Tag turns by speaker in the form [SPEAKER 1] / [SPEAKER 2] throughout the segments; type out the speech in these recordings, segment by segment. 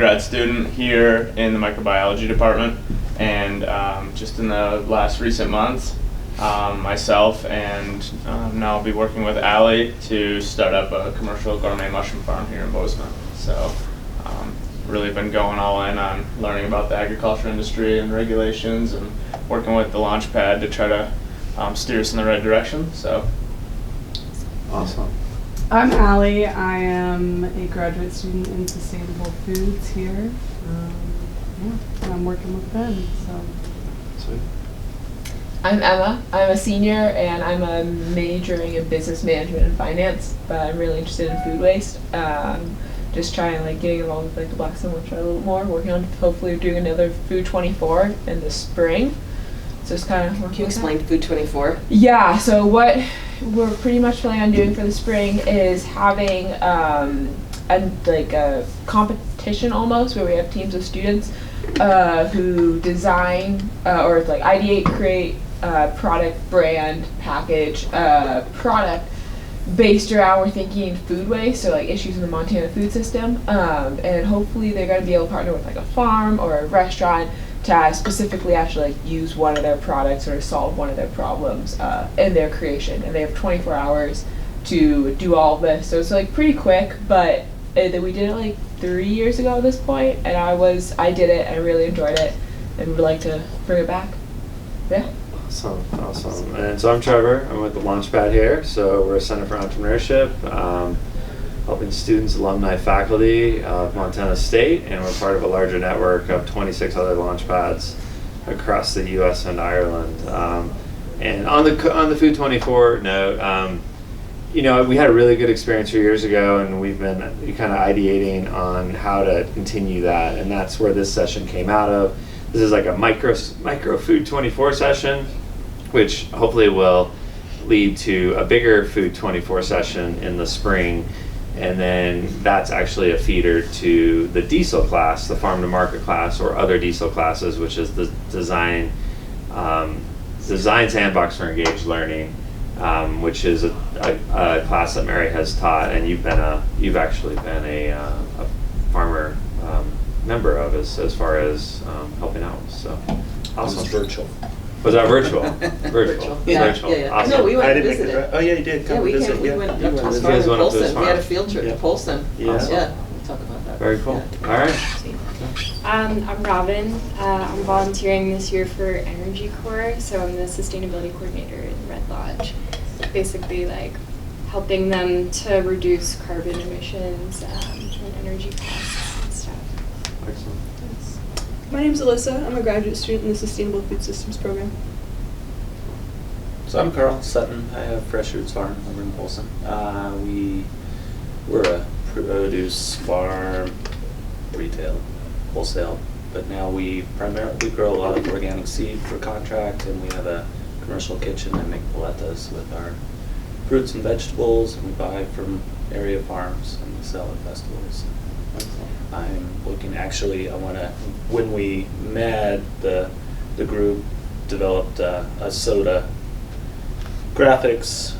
[SPEAKER 1] grad student here in the microbiology department, and just in the last recent months, myself and now I'll be working with Allie to start up a commercial gourmet mushroom farm here in Bozeman. So really been going all in on learning about the agriculture industry and regulations, and working with the Launchpad to try to steer us in the right direction. So
[SPEAKER 2] awesome.
[SPEAKER 3] I'm Allie. I am a graduate student in sustainable foods here. And I'm working with Ben. So.
[SPEAKER 2] Sweet.
[SPEAKER 4] I'm Emma. I'm a senior and I'm majoring in business management and finance, but I'm really interested in food waste. Just trying getting involved with the Blackstone Workshop a little more, working on hopefully doing another Food 24 in the spring. So it's kind of working.
[SPEAKER 5] Can you explain Food 24?
[SPEAKER 4] Yeah, so what we're pretty much planning on doing for the spring is having a competition almost, where we have teams of students who design or ideate, create product, brand, package, product based around, we're thinking, food waste, so issues in the Montana food system, and hopefully they're going to be able to partner with a farm or a restaurant to specifically actually use one of their products or to solve one of their problems in their creation. And they have 24 hours to do all of this, so it's pretty quick, but we did it 3 years ago at this point, and I did it, I really enjoyed it, and would like to bring it back. Yeah.
[SPEAKER 2] Awesome. And so I'm Trevor. I'm with the Launchpad here. So we're a Center for Entrepreneurship, helping students, alumni, faculty of Montana State, and we're part of a larger network of 26 other Launchpads across the U.S. and Ireland. And on the Food 24 note, we had a really good experience 3 years ago, and we've been kind of ideating on how to continue that, and that's where this session came out of. This is a micro Food 24 session, which hopefully will lead to a bigger Food 24 session in the spring, and then that's actually a feeder to the diesel class, the farm to market class, or other diesel classes, which is the design sandbox for engaged learning, which is a class that Mary has taught, and you've actually been a farmer member of as far as helping out. So awesome.
[SPEAKER 6] It was virtual.
[SPEAKER 2] Was that virtual?
[SPEAKER 5] Virtual. Yeah.
[SPEAKER 2] Awesome.
[SPEAKER 5] No, we went to visit it.
[SPEAKER 6] Oh yeah, you did.
[SPEAKER 5] Yeah, we
[SPEAKER 6] visit.
[SPEAKER 5] came. We went up to his
[SPEAKER 2] You
[SPEAKER 5] farm
[SPEAKER 2] guys
[SPEAKER 5] in
[SPEAKER 2] went up to his
[SPEAKER 5] Polson. We had a
[SPEAKER 2] farm.
[SPEAKER 5] field trip
[SPEAKER 6] Yeah.
[SPEAKER 5] to Polson.
[SPEAKER 2] Yeah.
[SPEAKER 5] Yeah, we'll talk about that.
[SPEAKER 2] Very cool.
[SPEAKER 5] Yeah.
[SPEAKER 2] All right.
[SPEAKER 7] I'm Robin. I'm volunteering this year for Energy Corps, so I'm the sustainability coordinator in Red Lodge. Basically, helping them to reduce carbon emissions and energy costs and stuff.
[SPEAKER 2] Excellent.
[SPEAKER 8] My name is Alyssa. I'm a graduate student in the Sustainable Food Systems program.
[SPEAKER 6] So I'm Carl Sutton. I have Fresh Roots Farm over in Polson. We're a produce farm, retail, wholesale, but now we grow a lot of organic seed for contract, and we have a commercial kitchen and make paletas with our fruits and vegetables, and we buy from area farms and we sell at festivals. I'm looking, when we met, the group developed a soda graphics,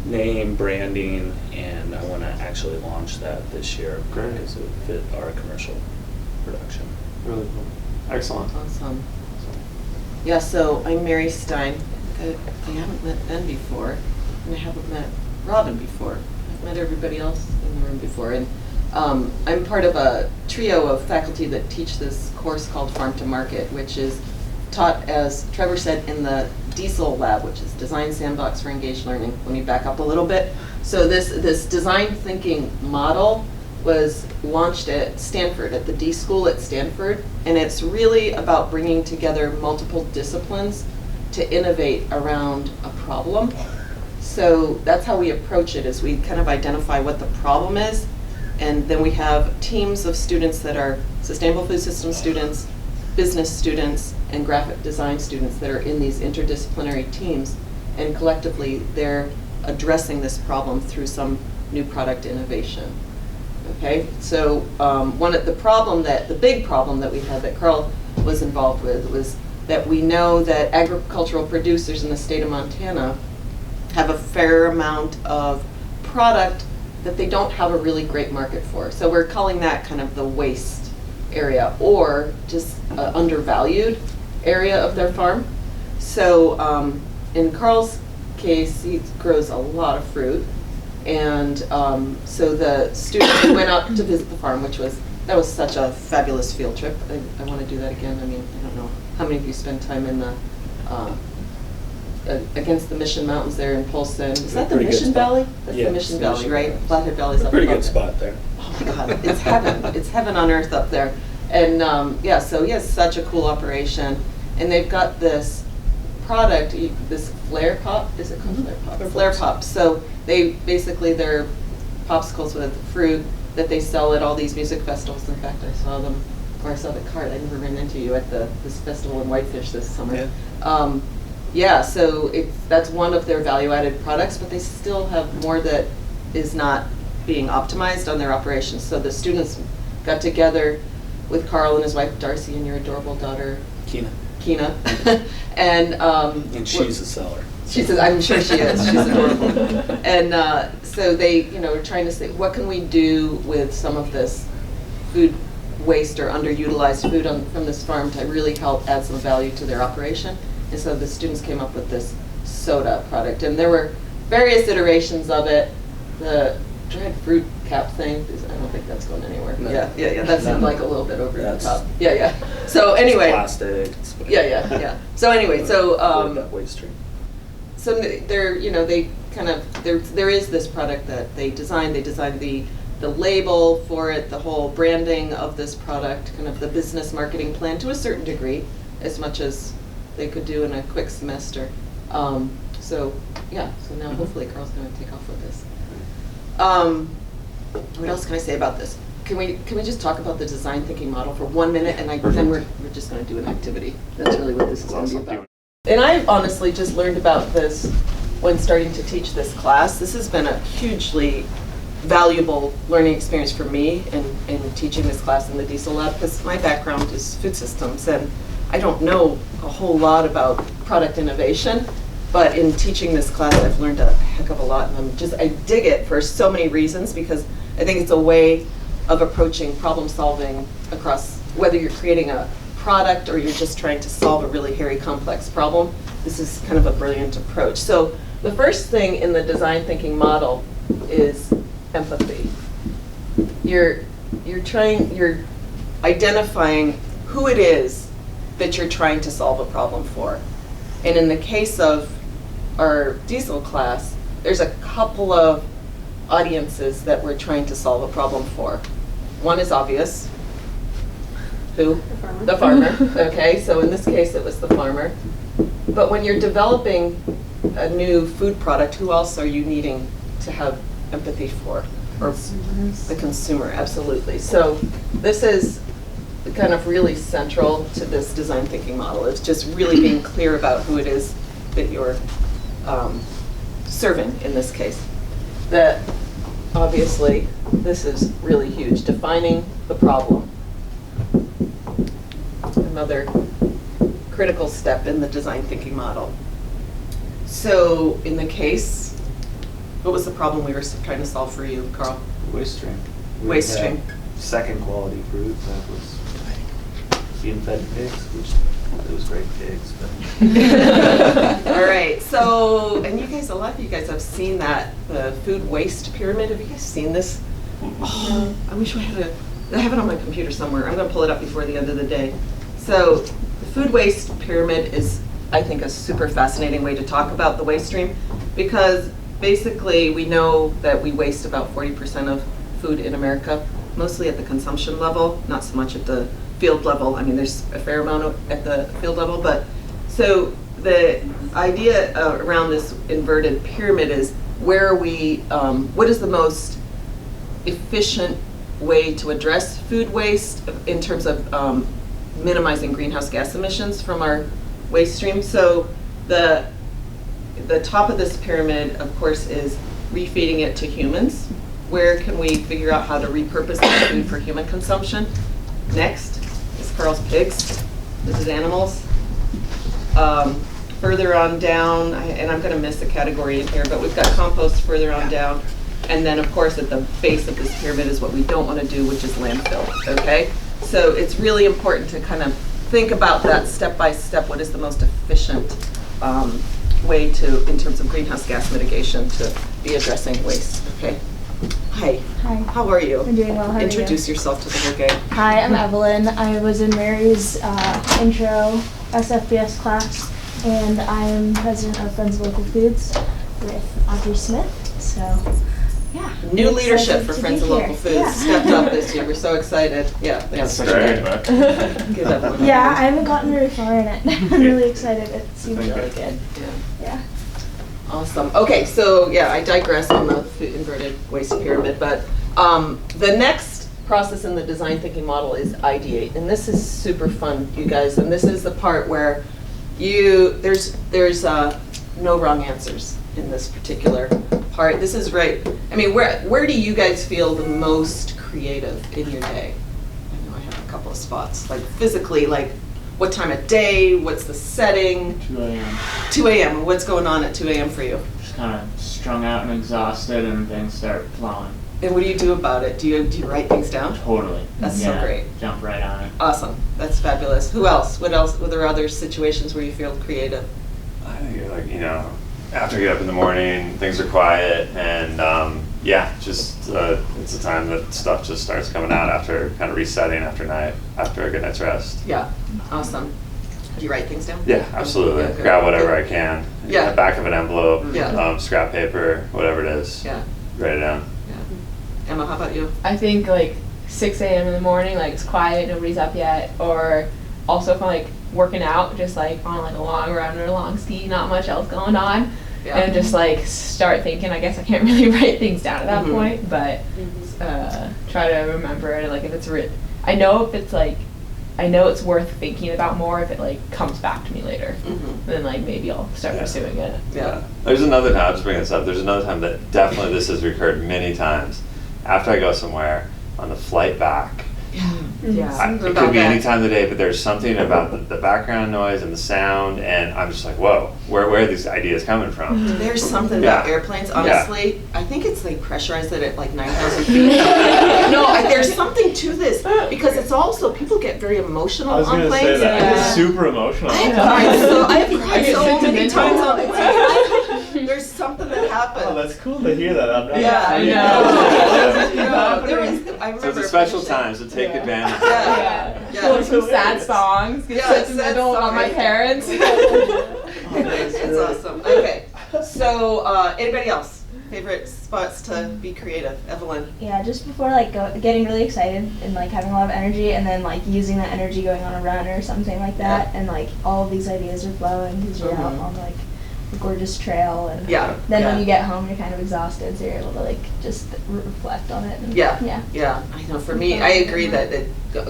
[SPEAKER 6] name, branding, and I want to actually launch that this year.
[SPEAKER 2] Great.
[SPEAKER 6] Because it would fit our commercial production.
[SPEAKER 2] Really cool. Excellent.
[SPEAKER 5] Awesome. Yeah, so I'm Mary Stein. I haven't met Ben before, and I haven't met Robin before. I've met everybody else in the room before, and I'm part of a trio of faculty that teach this course called Farm to Market, which is taught, as Trevor said, in the Diesel Lab, which is Design Sandbox for Engaged Learning. Let me back up a little bit. So this design thinking model was launched at Stanford, at the D School at Stanford, and it's really about bringing together multiple disciplines to innovate around a problem. So that's how we approach it, is we kind of identify what the problem is, and then we have teams of students that are sustainable food system students, business students, and graphic design students that are in these interdisciplinary teams, and collectively they're addressing this problem through some new product innovation. Okay, so the big problem that we had that Carl was involved with was that we know that agricultural producers in the state of Montana have a fair amount of product that they don't have a really great market for. So we're calling that kind of the waste area, or just undervalued area of their farm. So in Carl's case, he grows a lot of fruit. And so the students went out to visit the farm, that was such a fabulous field trip. I want to do that again. I mean, I don't know how many of you spend time in the against the Mission Mountains there in Polson. Is that the
[SPEAKER 6] Pretty good
[SPEAKER 5] Mission
[SPEAKER 6] spot.
[SPEAKER 5] Valley? That's
[SPEAKER 6] Yeah,
[SPEAKER 5] the Mission
[SPEAKER 6] it's the
[SPEAKER 5] Valley,
[SPEAKER 6] Mission
[SPEAKER 5] right?
[SPEAKER 6] Valley.
[SPEAKER 5] Flathead Valley's up
[SPEAKER 6] Pretty
[SPEAKER 5] above
[SPEAKER 6] good
[SPEAKER 5] there.
[SPEAKER 6] spot there.
[SPEAKER 5] Oh my God, it's heaven. It's heaven on earth up there. And yeah, so he has such a cool operation. And they've got this product, this Flare Pop, is it called Flare Pop? Flare Pop. So they basically, they're popsicles with fruit that they sell at all these music festivals. In fact, I saw them, or I saw the cart. I never ran into you at this festival in Whitefish this summer.
[SPEAKER 6] Yeah.
[SPEAKER 5] Yeah, so that's one of their value-added products, but they still have more that is not being optimized on their operations. So the students got together with Carl and his wife Darcy and your adorable daughter Kina, and
[SPEAKER 6] she's a seller.
[SPEAKER 5] She says, I'm sure she is. She's adorable. And so they, are trying to say, what can we do with some of this food waste or underutilized food from this farm to really help add some value to their operation? And so the students came up with this soda product. And there were various iterations of it. The dried fruit cap thing, I don't think that's going anywhere.
[SPEAKER 6] No.
[SPEAKER 5] Yeah. That seemed like a little bit over the
[SPEAKER 6] That's-
[SPEAKER 5] top. Yeah. So anyway.
[SPEAKER 6] It's plastic. It's
[SPEAKER 5] Yeah. So anyway,
[SPEAKER 6] avoid that waste stream.
[SPEAKER 5] so they kind of, there is this product that they designed. They designed the label for it, the whole branding of this product, kind of the business marketing plan to a certain degree, as much as they could do in a quick semester. So now hopefully Carl's going to take off with this. What else can I say about this? Can we just talk about the design thinking model for 1 minute, and then we're just going to do an activity. That's really what this is going to be about. And I honestly just learned about this when starting to teach this class. This has been a hugely valuable learning experience for me in teaching this class in the Diesel Lab, because my background is food systems, and I don't know a whole lot about product innovation. But in teaching this class, I've learned a heck of a lot, and I dig it for so many reasons, because I think it's a way of approaching problem solving across, whether you're creating a product or you're just trying to solve a really hairy, complex problem. This is kind of a brilliant approach. So the first thing in the design thinking model is empathy. You're identifying who it is that you're trying to solve a problem for. And in the case of our diesel class, there's a couple of audiences that we're trying to solve a problem for. One is obvious. Who?
[SPEAKER 8] The farmer.
[SPEAKER 5] The farmer. Okay, so in this case it was the farmer. But when you're developing a new food product, who else are you needing to have empathy for? Or the consumer, absolutely. So this is kind of really central to this design thinking model. It's just really being clear about who it is that you're serving in this case. That obviously this is really huge, defining the problem. Another critical step in the design thinking model. So in the case, what was the problem we were trying to solve for you, Carl?
[SPEAKER 2] Waste stream.
[SPEAKER 5] Waste
[SPEAKER 2] We had
[SPEAKER 5] stream.
[SPEAKER 2] Second quality fruit that was being fed pigs, which it was great pigs, but.
[SPEAKER 5] All right, so, and a lot of you guys have seen the food waste pyramid. Have you guys seen this? Oh, I wish I have it on my computer somewhere. I'm gonna pull it up before the end of the day. So the food waste pyramid is, I think, a super fascinating way to talk about the waste stream, because basically we know that we waste about 40% of food in America, mostly at the consumption level, not so much at the field level. I mean, there's a fair amount at the field level, but so the idea around this inverted pyramid is where what is the most efficient way to address food waste in terms of minimizing greenhouse gas emissions from our waste stream. So the top of this pyramid, of course, is refeeding it to humans. Where can we figure out how to repurpose that food for human consumption? Next is Carl's pigs. This is animals. Further on down, and I'm going to miss a category in here, but we've got compost further on down. And then, of course, at the base of this pyramid is what we don't want to do, which is landfill, okay? So it's really important to kind of think about that step by step. What is the most efficient way to, in terms of greenhouse gas mitigation, to be addressing waste, okay? Hi.
[SPEAKER 9] Hi.
[SPEAKER 5] How are you?
[SPEAKER 9] I'm doing well. How are you?
[SPEAKER 5] Introduce yourself to the whole gang.
[SPEAKER 9] Hi, I'm Evelyn. I was in Mary's intro SFBS class, and I am president of Friends of Local Foods with Audrey Smith. So, yeah.
[SPEAKER 5] New
[SPEAKER 9] I'm
[SPEAKER 5] leadership
[SPEAKER 9] excited
[SPEAKER 5] for
[SPEAKER 9] to
[SPEAKER 5] Friends
[SPEAKER 9] be
[SPEAKER 5] of Local
[SPEAKER 9] here.
[SPEAKER 5] Foods
[SPEAKER 9] Yeah.
[SPEAKER 5] stepped up this year. We're so excited. Yeah.
[SPEAKER 1] That's such
[SPEAKER 2] Great.
[SPEAKER 1] a good book.
[SPEAKER 5] Give Evelyn a
[SPEAKER 9] Yeah,
[SPEAKER 5] hand.
[SPEAKER 9] I haven't gotten very far in it. I'm really excited. It seems
[SPEAKER 1] Thank
[SPEAKER 9] really
[SPEAKER 1] you.
[SPEAKER 9] good.
[SPEAKER 5] Yeah.
[SPEAKER 9] Yeah.
[SPEAKER 5] Awesome. Okay, so yeah, I digress on the food inverted waste pyramid, but the next process in the design thinking model is ideate, and this is super fun, you guys. And this is the part where there's no wrong answers in this particular part. This is right. I mean, where do you guys feel the most creative in your day? I know I have a couple of spots, like physically, like what time of day, what's the setting?
[SPEAKER 1] 2 a.m.
[SPEAKER 5] 2 a.m. What's going on at 2 a.m. for you?
[SPEAKER 1] Just kind of strung out and exhausted, and things start flowing.
[SPEAKER 5] And what do you do about it? Do you write things down?
[SPEAKER 1] Totally.
[SPEAKER 5] That's so
[SPEAKER 1] Yeah,
[SPEAKER 5] great.
[SPEAKER 1] Jump right on it.
[SPEAKER 5] Awesome. That's fabulous. Who else? What else? Were there other situations where you feel creative?
[SPEAKER 2] I think, like, after I get up in the morning, things are quiet, and just it's a time that stuff just starts coming out after kind of resetting after a good night's rest.
[SPEAKER 5] Yeah. Awesome. Do you write things down?
[SPEAKER 2] Yeah, absolutely.
[SPEAKER 5] Yeah, good.
[SPEAKER 2] Grab whatever I can.
[SPEAKER 5] Yeah.
[SPEAKER 2] The back of an envelope,
[SPEAKER 5] Yeah.
[SPEAKER 2] scrap paper, whatever it is.
[SPEAKER 5] Yeah.
[SPEAKER 2] Write it down.
[SPEAKER 5] Yeah. Emma, how about you?
[SPEAKER 4] I think like 6 a.m. in the morning, like it's quiet, nobody's up yet, or also if I'm like working out, just like on like a long run or a long ski, not much else going on,
[SPEAKER 5] Yeah.
[SPEAKER 4] and just like start thinking. I guess I can't really write things down at that
[SPEAKER 5] Mhm.
[SPEAKER 4] point, but try to remember it. Like if it's I know if it's like, I know it's worth thinking about more if it like comes back to me later.
[SPEAKER 5] Mhm.
[SPEAKER 4] Then like maybe I'll start
[SPEAKER 2] Yeah.
[SPEAKER 4] pursuing it.
[SPEAKER 5] Yeah.
[SPEAKER 2] There's another time, I'll just bring this up, there's another time that definitely this has recurred many times. After I go somewhere, on the flight back,
[SPEAKER 5] Yeah.
[SPEAKER 2] it could be any time of the day, but there's something about the background noise and the sound, and I'm just like, whoa, where are these ideas coming from?
[SPEAKER 5] There's something about
[SPEAKER 2] Yeah.
[SPEAKER 5] airplanes,
[SPEAKER 2] Yeah.
[SPEAKER 5] honestly. I think it's they pressurize it at like 9,000 feet. No, there's something to this because it's also, people get very emotional
[SPEAKER 1] I was
[SPEAKER 5] on
[SPEAKER 1] gonna say
[SPEAKER 5] planes.
[SPEAKER 1] that. I
[SPEAKER 4] Yeah.
[SPEAKER 1] get super emotional.
[SPEAKER 5] I've cried so
[SPEAKER 4] get
[SPEAKER 5] many
[SPEAKER 4] sentimental.
[SPEAKER 5] times on the plane. There's something that happens.
[SPEAKER 1] Oh, that's cool to hear that. I'm not
[SPEAKER 5] Yeah, I
[SPEAKER 4] know.
[SPEAKER 5] There was, I remember.
[SPEAKER 2] So it's a special
[SPEAKER 5] finishing-
[SPEAKER 2] time, so take
[SPEAKER 4] Yeah.
[SPEAKER 2] advantage.
[SPEAKER 5] Yeah.
[SPEAKER 4] Pull
[SPEAKER 5] Yeah.
[SPEAKER 4] some sad songs, get
[SPEAKER 5] Yeah,
[SPEAKER 4] sentimental
[SPEAKER 5] sad
[SPEAKER 4] about my
[SPEAKER 5] songs.
[SPEAKER 4] parents.
[SPEAKER 5] It's awesome. Okay. So, anybody else? Favorite spots to be creative? Evelyn?
[SPEAKER 9] Yeah, just before like getting really excited and like having a lot of energy, and then like using that energy going on a run or something like that, and like all of these ideas are flowing because you're out
[SPEAKER 5] Mhm.
[SPEAKER 9] on like a gorgeous trail, and
[SPEAKER 5] Yeah.
[SPEAKER 9] then
[SPEAKER 5] yeah.
[SPEAKER 9] when you get home you're kind of exhausted, so you're able to like just reflect on it. And,
[SPEAKER 5] Yeah.
[SPEAKER 9] Yeah.
[SPEAKER 5] Yeah, I know. For me, I agree that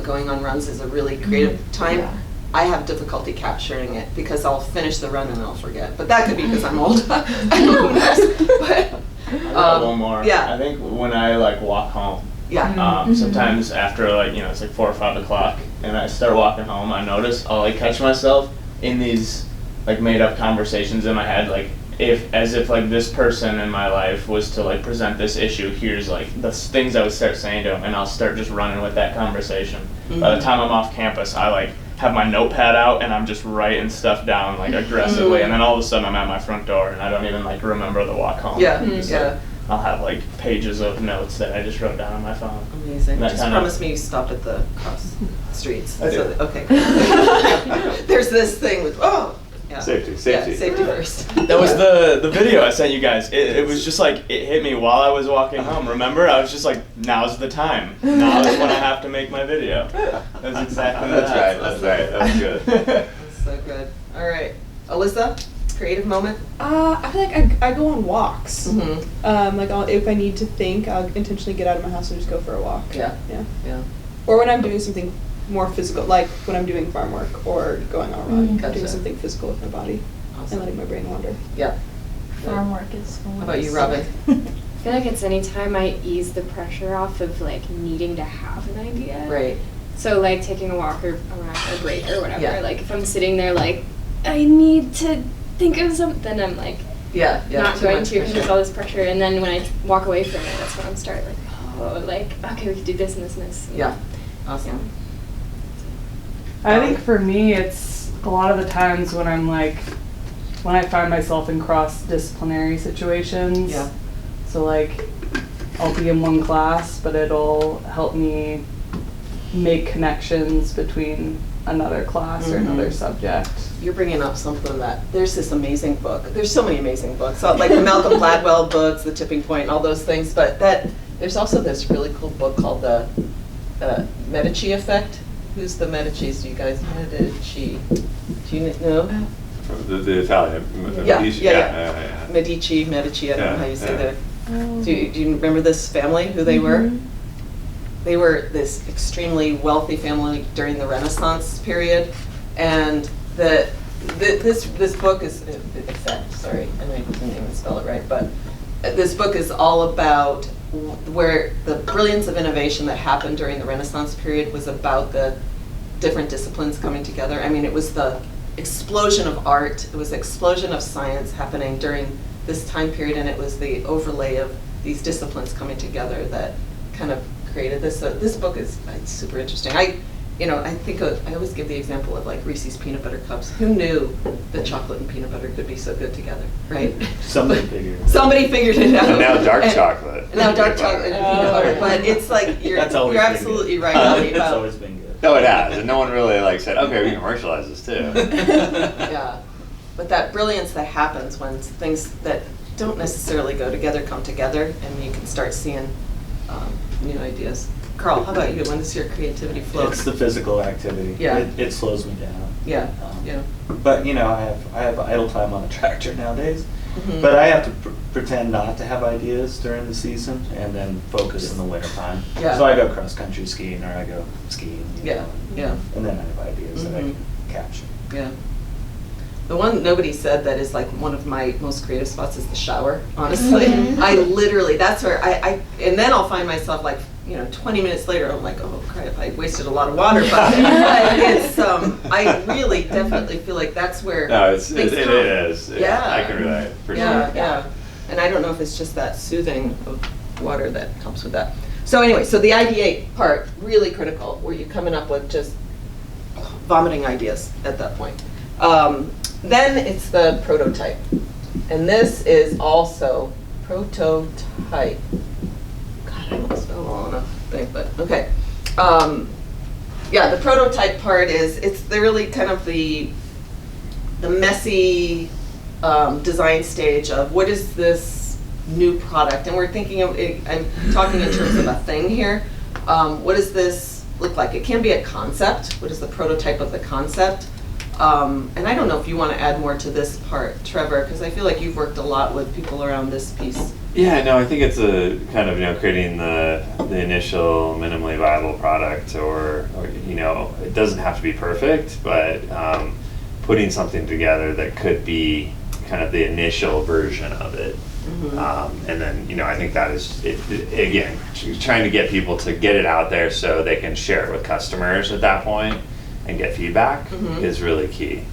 [SPEAKER 5] going on runs is a really creative time.
[SPEAKER 9] Yeah.
[SPEAKER 5] I have difficulty capturing it because I'll finish the run and I'll forget. But that could be because I'm old. I don't know who knows. But,
[SPEAKER 1] I got one more.
[SPEAKER 5] yeah.
[SPEAKER 1] I think when I like walk home,
[SPEAKER 5] yeah.
[SPEAKER 9] Mhm.
[SPEAKER 1] sometimes after like, it's like 4 or 5 o'clock and I start walking home, I notice I'll like catch myself in these like made up conversations in my head, like as if like this person in my life was to like present this issue, here's like the things I would start saying to him, and I'll start just running with that conversation. By the time I'm off campus, I like have my notepad out and I'm just writing stuff down like aggressively, and then all of a sudden I'm at my front door and I don't even like remember the walk home.
[SPEAKER 5] Yeah.
[SPEAKER 1] Just,
[SPEAKER 5] Yeah.
[SPEAKER 1] like, I'll have like pages of notes that I just wrote down on my phone.
[SPEAKER 5] Amazing.
[SPEAKER 1] That
[SPEAKER 5] Just
[SPEAKER 1] kind of-
[SPEAKER 5] promise me you stop at the cross streets.
[SPEAKER 1] I do.
[SPEAKER 5] Okay. There's this thing with, yeah.
[SPEAKER 2] Safety.
[SPEAKER 5] Yeah, safety first.
[SPEAKER 1] That was the video I sent you guys. It was just like, it hit me while I was walking home. Remember? I was just like, now's the time. Now is when I have to make my video. That's exactly
[SPEAKER 2] That's
[SPEAKER 1] that.
[SPEAKER 2] right, that's right, that was good.
[SPEAKER 5] That's so good. All right. Alyssa, creative moment?
[SPEAKER 8] I feel like I go on walks.
[SPEAKER 5] Mm-hmm.
[SPEAKER 8] Like if I need to think, I'll intentionally get out of my house and just go for a walk.
[SPEAKER 5] Yeah.
[SPEAKER 8] Yeah.
[SPEAKER 5] Yeah.
[SPEAKER 8] Or when I'm doing something more physical, like when I'm doing farm work or going on a run,
[SPEAKER 5] Gotcha.
[SPEAKER 8] doing something physical with my body and
[SPEAKER 5] Awesome.
[SPEAKER 8] letting my brain wander.
[SPEAKER 5] Yeah.
[SPEAKER 9] Farm work is.
[SPEAKER 5] How about you, Robin?
[SPEAKER 7] I feel like it's any time I ease the pressure off of like needing to have an idea.
[SPEAKER 5] Right.
[SPEAKER 7] So like taking a walk or a break or whatever.
[SPEAKER 5] Yeah.
[SPEAKER 7] Like if I'm sitting there like I need to think of something, I'm like
[SPEAKER 5] Yeah, yeah.
[SPEAKER 7] not
[SPEAKER 5] too
[SPEAKER 7] going
[SPEAKER 5] much
[SPEAKER 7] to because
[SPEAKER 5] pressure.
[SPEAKER 7] there's all this pressure. And then when I walk away from it, that's when I'm starting like, oh, like, okay, we could do this and this and this.
[SPEAKER 5] Yeah, awesome.
[SPEAKER 3] I think for me, it's a lot of the times when I'm like, when I find myself in cross-disciplinary situations.
[SPEAKER 5] Yeah.
[SPEAKER 3] So like, I'll be in one class, but it'll help me make connections between another class or another subject.
[SPEAKER 5] You're bringing up something that, there's this amazing book. There's so many amazing books, so, like the Malcolm Gladwell books, The Tipping Point, all those things. But there's also this really cool book called the Medici Effect. Who's the Medicis? You guys, Medici? Do you know?
[SPEAKER 2] The Italian.
[SPEAKER 5] Yeah,
[SPEAKER 2] Medici,
[SPEAKER 5] yeah. Medici, I don't know how you say that. Do you remember this family? Who they were? They were this extremely wealthy family during the Renaissance period, and this book is Effect. Sorry, and I didn't even spell it right, but this book is all about where the brilliance of innovation that happened during the Renaissance period was about the different disciplines coming together. I mean, it was the explosion of art, it was the explosion of science happening during this time period, and it was the overlay of these disciplines coming together that kind of created this. So this book is super interesting. I think I always give the example of like Reese's peanut butter cups. Who knew that chocolate and peanut butter could be so good together, right?
[SPEAKER 6] Somebody figured it out.
[SPEAKER 5] Somebody figured it out.
[SPEAKER 2] And now dark
[SPEAKER 5] And-
[SPEAKER 2] chocolate.
[SPEAKER 5] and now dark chocolate and peanut butter. But it's like you're
[SPEAKER 6] That's always been
[SPEAKER 5] absolutely
[SPEAKER 6] good.
[SPEAKER 5] right, Ali,
[SPEAKER 6] It's
[SPEAKER 5] about
[SPEAKER 6] always been good.
[SPEAKER 2] No, it has, and no one really like said, okay, we can commercialize this too.
[SPEAKER 5] yeah. But that brilliance that happens when things that don't necessarily go together come together, and you can start seeing new ideas. Carl, how about you? When does your creativity flow?
[SPEAKER 6] It's the physical activity.
[SPEAKER 5] Yeah.
[SPEAKER 6] It slows me down.
[SPEAKER 5] Yeah, yeah.
[SPEAKER 6] But I have idle time on the tractor nowadays.
[SPEAKER 5] Mhm.
[SPEAKER 6] But I have to pretend not to have ideas during the season and then focus in the wintertime.
[SPEAKER 5] Yeah.
[SPEAKER 6] So I go cross country skiing or I go skiing.
[SPEAKER 5] Yeah, yeah.
[SPEAKER 6] And then I have ideas that I
[SPEAKER 5] Mhm.
[SPEAKER 6] can capture.
[SPEAKER 5] Yeah. The one nobody said that is like one of my most creative spots is the shower, honestly. I literally, that's where and then I'll find myself like, 20 minutes later, I'm like, oh crap, I wasted a lot of water. But it's, I really definitely feel like that's where
[SPEAKER 2] No, it
[SPEAKER 5] things come.
[SPEAKER 2] is.
[SPEAKER 5] Yeah.
[SPEAKER 2] I can relate, for
[SPEAKER 5] Yeah,
[SPEAKER 2] sure.
[SPEAKER 5] yeah. And I don't know if it's just that soothing of water that helps with that. So anyway, so the ideate part, really critical, where you're coming up with just vomiting ideas at that point. Then it's the prototype. And this is also prototype. God, I don't spell well enough thing, but okay. Yeah, the prototype part is, it's really kind of the messy design stage of what is this new product, and we're thinking of it, I'm talking in terms of a thing here. What does this look like? It can be a concept. What is the prototype of the concept? And I don't know if you want to add more to this part, Trevor, because I feel like you've worked a lot with people around this piece.
[SPEAKER 2] Yeah, no, I think it's a kind of, creating the initial minimally viable product or it doesn't have to be perfect, but putting something together that could be kind of the initial version of it. And then, I think that is, again, trying to get people to get it out there so they can share it with customers at that point and get feedback is really key.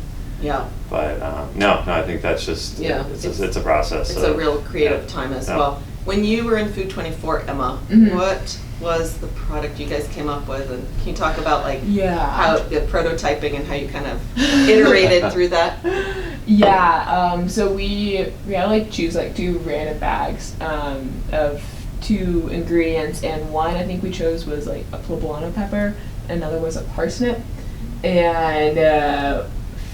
[SPEAKER 5] Yeah.
[SPEAKER 2] But no, I think that's just,
[SPEAKER 5] Yeah,
[SPEAKER 2] it's a process.
[SPEAKER 5] It's
[SPEAKER 2] so,
[SPEAKER 5] a real creative
[SPEAKER 2] yeah.
[SPEAKER 5] time as
[SPEAKER 2] Yeah.
[SPEAKER 5] well. When you were in Food 24, Emma,
[SPEAKER 4] Mhm.
[SPEAKER 5] what was the product you guys came up with? And can you talk about
[SPEAKER 4] Yeah.
[SPEAKER 5] how the prototyping and how you kind of iterated through that?
[SPEAKER 4] Yeah, so we had to choose 2 random bags of 2 ingredients, and one I think we chose was a poblano pepper, another was a parsnip, and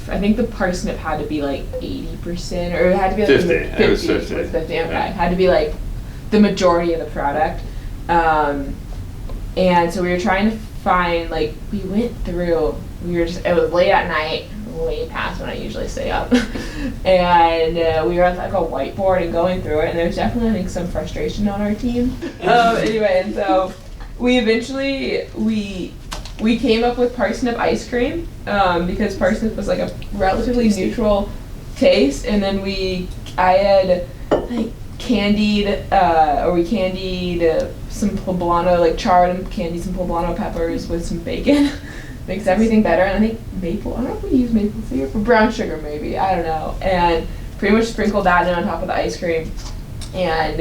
[SPEAKER 4] I think the parsnip had to be 80%, or it had to be
[SPEAKER 2] 50. It was 50.
[SPEAKER 4] Was 50, okay.
[SPEAKER 2] Yeah.
[SPEAKER 4] It had to be the majority of the product, and so we were trying to find we went through. It was late at night, way past when I usually stay up, and we were at a whiteboard and going through it, and there's definitely I think some frustration on our team. Anyway, and so we eventually we came up with parsnip ice cream because parsnip was a relatively neutral taste, and then I had candied some poblano, charred and candied some poblano peppers with some bacon. Makes everything better, and I think I don't know if we use maple syrup or brown sugar maybe, I don't know, and pretty much sprinkled that in on top of the ice cream. And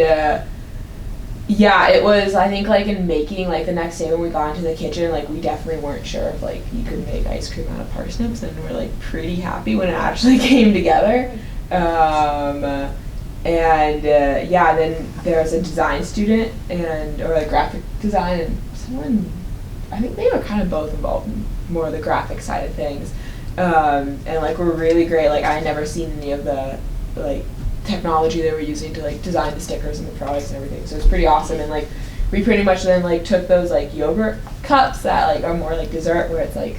[SPEAKER 4] yeah, it was, I think, like in making, like the next day when we got into the kitchen, like we definitely weren't sure if like you could make ice cream out of parsnips, and we're like pretty happy when it actually came together. Yeah, then there was a design student or like graphic design, and someone, I think they were kind of both involved in more of the graphic side of things. And like were really great. Like I had never seen any of the like technology they were using to like design the stickers and the products and everything. So it was pretty awesome. And like we pretty much then like took those like yogurt cups that like are more like dessert, where it's like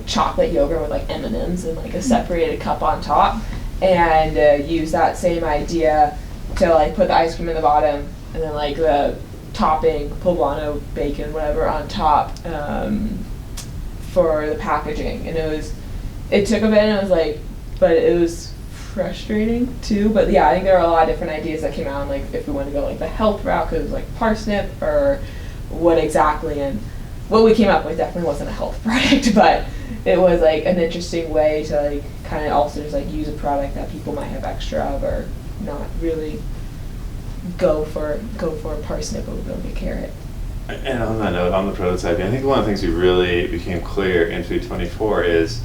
[SPEAKER 4] chocolate yogurt with like M&Ms and like a separated cup on top, and use that same idea to like put the ice cream in the bottom and then like the topping, poblano bacon, whatever, on top for the packaging. And it took a bit, and it was like, but it was frustrating too. But yeah, I think there are a lot of different ideas that came out, and like if we want to go like the health route, because it was like parsnip or what exactly, and what we came up with definitely wasn't a health product, but it was like an interesting way to like kind of also just like use a product that people might have extra of, or not really go for a parsnip, but we'll go get carrot.
[SPEAKER 2] And on that note, on the prototyping, I think one of the things we really became clear in Food 24 is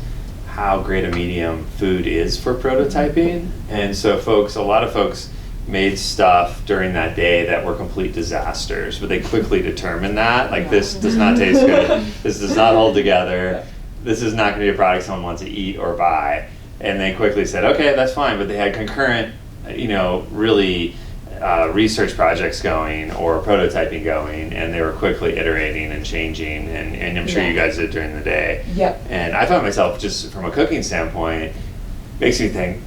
[SPEAKER 2] how great a medium food is for prototyping. And so a lot of folks made stuff during that day that were complete disasters, but they quickly determined that, like, this does not taste good, this does not hold together, this is not gonna be a product someone wants to eat or buy. And they quickly said, okay, that's fine, but they had concurrent, really research projects going or prototyping going, and they were quickly iterating and changing, and I'm sure you guys did during the day.
[SPEAKER 4] Yep.
[SPEAKER 2] And I found myself, just from a cooking standpoint, makes me think,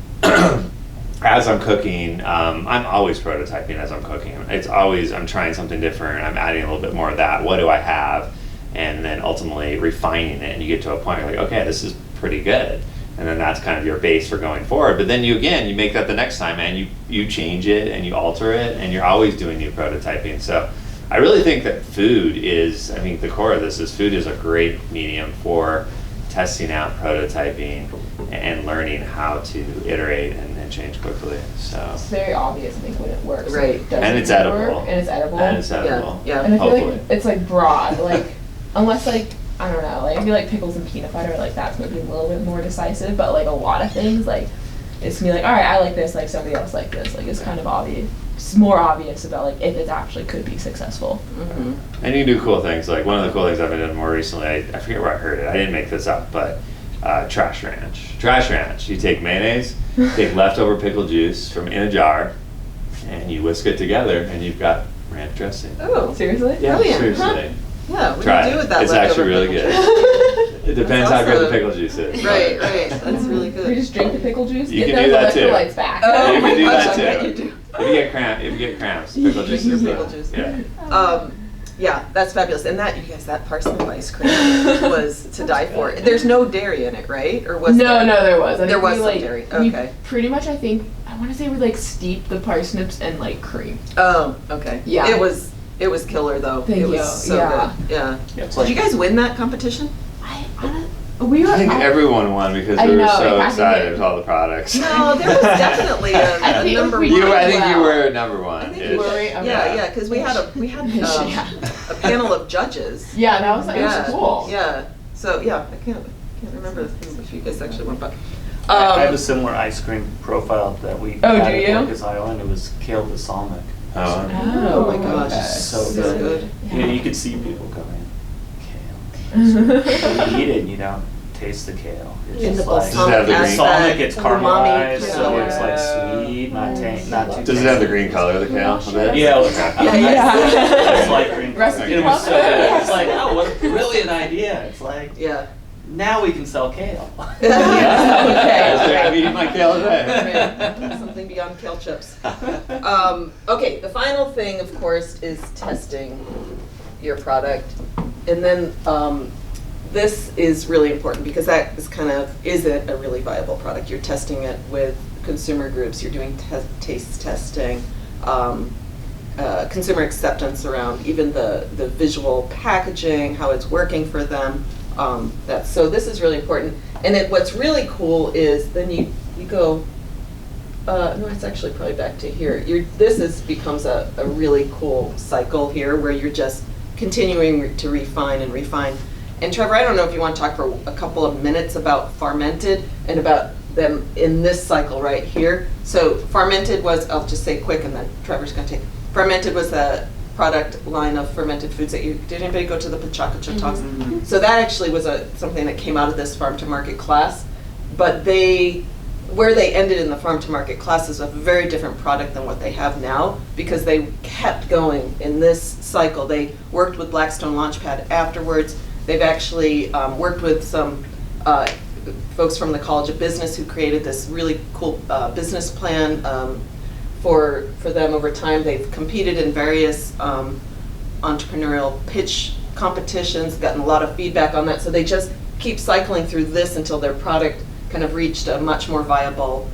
[SPEAKER 2] as I'm cooking, I'm always prototyping as I'm cooking. It's always, I'm trying something different, I'm adding a little bit more of that, what do I have? And then ultimately refining it, and you get to a point where you're like, okay, this is pretty good. And then that's kind of your base for going forward. But then you make that the next time, and you change it and you alter it, and you're always doing new prototyping. So I really think that food is, I think the core of this is food is a great medium for testing out prototyping and learning how to iterate and change quickly. So
[SPEAKER 4] It's very obvious, I think, when it works.
[SPEAKER 5] Right.
[SPEAKER 2] And it's edible.
[SPEAKER 4] And it's edible.
[SPEAKER 2] And it's edible.
[SPEAKER 5] Yeah.
[SPEAKER 4] And I feel
[SPEAKER 2] Hopefully.
[SPEAKER 4] like it's like broad, like unless like, I don't know, like I feel like pickles and peanut butter, like that's maybe a little bit more decisive, but like a lot of things, like it's gonna be like, all right, I like this, like somebody else like this, like it's kind of obvious. It's more obvious about like if it actually could be successful.
[SPEAKER 5] Mm-hmm.
[SPEAKER 2] And you can do cool things. Like one of the cool things I've been doing more recently, I forget where I heard it, I didn't make this up, but Trash Ranch. Trash Ranch, you take mayonnaise, take leftover pickle juice from in a jar, and you whisk it together, and you've got ranch dressing.
[SPEAKER 5] Oh,
[SPEAKER 4] Seriously?
[SPEAKER 2] Yeah,
[SPEAKER 5] brilliant.
[SPEAKER 2] seriously.
[SPEAKER 5] yeah. What
[SPEAKER 2] Try
[SPEAKER 5] do you do
[SPEAKER 2] it.
[SPEAKER 5] with that
[SPEAKER 2] It's
[SPEAKER 5] leftover
[SPEAKER 2] actually really
[SPEAKER 5] pickle
[SPEAKER 2] good.
[SPEAKER 5] juice?
[SPEAKER 2] It depends
[SPEAKER 5] That's
[SPEAKER 2] how good the
[SPEAKER 5] awesome.
[SPEAKER 2] pickle juice is.
[SPEAKER 5] Right. That's really
[SPEAKER 4] We
[SPEAKER 5] good.
[SPEAKER 4] just drink the pickle juice,
[SPEAKER 2] You
[SPEAKER 4] get
[SPEAKER 2] can do
[SPEAKER 4] those
[SPEAKER 2] that too.
[SPEAKER 4] electrolytes back.
[SPEAKER 5] Oh
[SPEAKER 2] You
[SPEAKER 5] my
[SPEAKER 2] can do
[SPEAKER 5] gosh,
[SPEAKER 2] that
[SPEAKER 5] I bet
[SPEAKER 2] too.
[SPEAKER 5] you do.
[SPEAKER 2] If you get cramps, pickle juice
[SPEAKER 5] Drink
[SPEAKER 2] is
[SPEAKER 5] your
[SPEAKER 2] the,
[SPEAKER 5] pickle juice.
[SPEAKER 2] yeah.
[SPEAKER 5] Yeah, that's fabulous. And that, you guys, that parsnip ice cream was to die for. There's no dairy in it, right? Or was
[SPEAKER 4] No,
[SPEAKER 5] there?
[SPEAKER 4] there was. I
[SPEAKER 5] There
[SPEAKER 4] think
[SPEAKER 5] was
[SPEAKER 4] we,
[SPEAKER 5] some
[SPEAKER 4] like,
[SPEAKER 5] dairy.
[SPEAKER 4] we
[SPEAKER 5] Okay.
[SPEAKER 4] pretty much, I think, I want to say we like steeped the parsnips in like cream.
[SPEAKER 5] Oh, okay.
[SPEAKER 4] Yeah.
[SPEAKER 5] It was killer though.
[SPEAKER 4] Thank
[SPEAKER 5] it was
[SPEAKER 4] you.
[SPEAKER 5] so
[SPEAKER 4] Yeah.
[SPEAKER 5] good. Yeah.
[SPEAKER 6] Yeah, it's
[SPEAKER 5] Did
[SPEAKER 6] like
[SPEAKER 5] you guys win that competition?
[SPEAKER 4] We were.
[SPEAKER 2] I think everyone won because
[SPEAKER 4] I
[SPEAKER 2] we were
[SPEAKER 4] know,
[SPEAKER 2] so
[SPEAKER 4] I think
[SPEAKER 2] excited
[SPEAKER 4] it-
[SPEAKER 2] with all the products.
[SPEAKER 5] No, there was definitely
[SPEAKER 4] I
[SPEAKER 5] a
[SPEAKER 4] think
[SPEAKER 5] number
[SPEAKER 4] we
[SPEAKER 5] one.
[SPEAKER 4] did
[SPEAKER 2] I think you
[SPEAKER 4] well.
[SPEAKER 2] were number one.
[SPEAKER 5] I think
[SPEAKER 2] ish.
[SPEAKER 5] you were.
[SPEAKER 4] Were we? Okay.
[SPEAKER 5] Yeah, because we had
[SPEAKER 4] Yeah.
[SPEAKER 5] a panel of judges.
[SPEAKER 4] Yeah, that was, it
[SPEAKER 5] Yeah.
[SPEAKER 4] was cool.
[SPEAKER 5] Yeah. So yeah, I can't remember if you guys actually won, but.
[SPEAKER 6] I have a similar ice cream profile that we
[SPEAKER 4] Oh,
[SPEAKER 6] had
[SPEAKER 4] do
[SPEAKER 6] at
[SPEAKER 4] you?
[SPEAKER 6] Orcas Island. It was kale balsamic.
[SPEAKER 2] Oh.
[SPEAKER 5] Oh my gosh,
[SPEAKER 4] okay.
[SPEAKER 6] So
[SPEAKER 5] so
[SPEAKER 6] good.
[SPEAKER 5] good.
[SPEAKER 6] You could see people going, kale. You eat it and you don't taste the kale. It's
[SPEAKER 5] In the
[SPEAKER 6] just like,
[SPEAKER 2] Does it have the green-
[SPEAKER 6] balsamic, it's
[SPEAKER 5] umami
[SPEAKER 6] caramelized, so
[SPEAKER 5] kale.
[SPEAKER 6] it's like sweet, not too
[SPEAKER 2] Does it have the green color, the kale? a bit?
[SPEAKER 6] Yeah,
[SPEAKER 5] Yeah.
[SPEAKER 6] it's like green.
[SPEAKER 4] Recipe
[SPEAKER 6] It was so good.
[SPEAKER 4] club.
[SPEAKER 6] It's like, oh, what a brilliant idea. It's like,
[SPEAKER 5] Yeah.
[SPEAKER 6] now we can sell kale.
[SPEAKER 2] Yeah. I'm eating my kale today.
[SPEAKER 5] Right. Something beyond kale chips. Okay, the final thing, of course, is testing your product. And then this is really important because that is it a really viable product? You're testing it with consumer groups, you're doing taste testing, consumer acceptance around even the visual packaging, how it's working for them. So this is really important. And what's really cool is then you go no, it's actually probably back to here. This becomes a really cool cycle here where you're just continuing to refine and refine. And Trevor, I don't know if you want to talk for a couple of minutes about Farmented and about them in this cycle right here. So Farmented was, I'll just say quick and then Trevor's going to take. Farmented was the product line of fermented foods that did anybody go to the Pachaca Chip Talks?
[SPEAKER 3] Mm-hmm.
[SPEAKER 5] So that actually was something that came out of this farm to market class, but where they ended in the farm to market class is a very different product than what they have now, because they kept going in this cycle. They worked with Blackstone Launchpad afterwards. They've actually worked with some folks from the College of Business who created this really cool business plan for them over time. They've competed in various entrepreneurial pitch competitions, gotten a lot of feedback on that, so they just keep cycling through this until their product kind of reached a much more viable